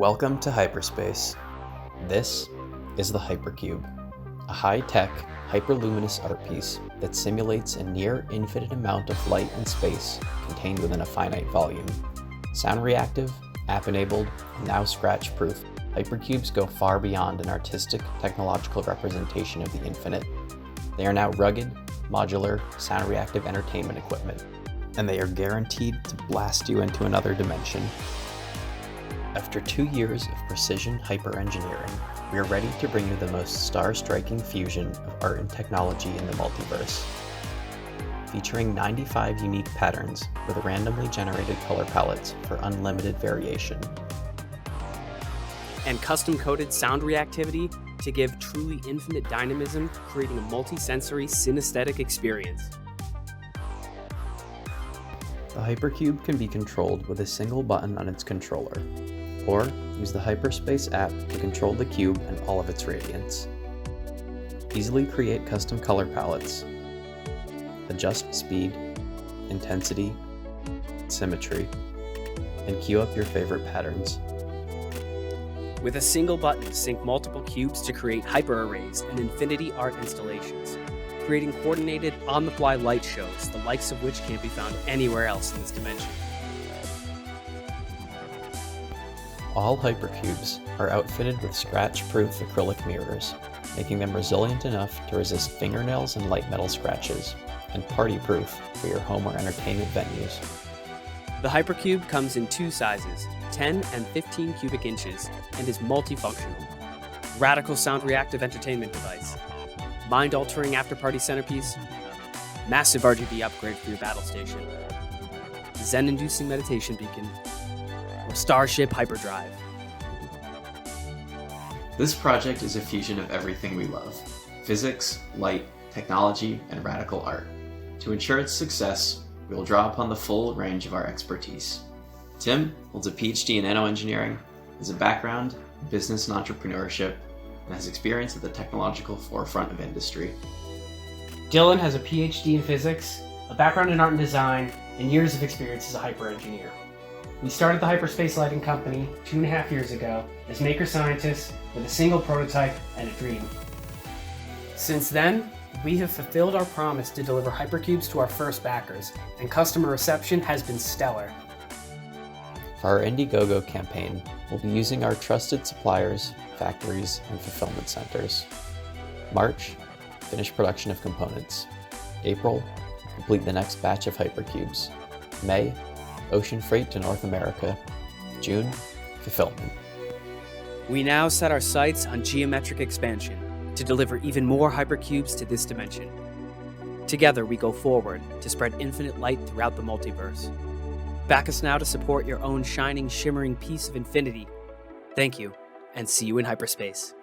Welcome to hyperspace. This is the HyperCube, a high-tech, hyperluminous art piece that simulates a near infinite amount of light and space contained within a finite volume. Sound reactive, app-enabled, and now scratch-proof, HyperCubes go far beyond an artistic, technological representation of the infinite. They are now rugged, modular, sound-reactive entertainment equipment, and they are guaranteed to blast you into another dimension. After 2 years of precision hyper-engineering, we are ready to bring you the most star-striking fusion of art and technology in the multiverse. Featuring 95 unique patterns with randomly generated color palettes for unlimited variation. And custom-coded sound reactivity to give truly infinite dynamism, creating a multi-sensory synesthetic experience. The HyperCube can be controlled with a single button on its controller, or use the Hyperspace app to control the cube and all of its radiance. Easily create custom color palettes, adjust speed, intensity, symmetry, and queue up your favorite patterns. With a single button, sync multiple cubes to create hyper-arrays and infinity art installations, creating coordinated, on-the-fly light shows, the likes of which can't be found anywhere else in this dimension. All HyperCubes are outfitted with scratch-proof acrylic mirrors, making them resilient enough to resist fingernails and light metal scratches, and party-proof for your home or entertainment venues. The HyperCube comes in 2 sizes, 10 and 15 cubic inches, and is multifunctional. Radical sound reactive entertainment device, mind-altering after-party centerpiece, massive RGB upgrade for your battle station, zen-inducing meditation beacon, or Starship hyperdrive. This project is a fusion of everything we love: physics, light, technology, and radical art. To ensure its success, we will draw upon the full range of our expertise. Tim holds a PhD in nanoengineering, has a background in business and entrepreneurship, and has experience at the technological forefront of industry. Dylan has a PhD in physics, a background in art and design, and years of experience as a hyper-engineer. We started the Hyperspace Lighting Company 2.5 years ago as maker scientists with a single prototype and a dream. Since then, we have fulfilled our promise to deliver HyperCubes to our first backers, and customer reception has been stellar. For our Indiegogo campaign, we'll be using our trusted suppliers, factories, and fulfillment centers. March, finish production of components. April, complete the next batch of HyperCubes. May, ocean freight to North America. June, fulfillment. We now set our sights on geometric expansion to deliver even more HyperCubes to this dimension. Together we go forward to spread infinite light throughout the multiverse. Back us now to support your own shining, shimmering piece of infinity. Thank you, and see you in hyperspace.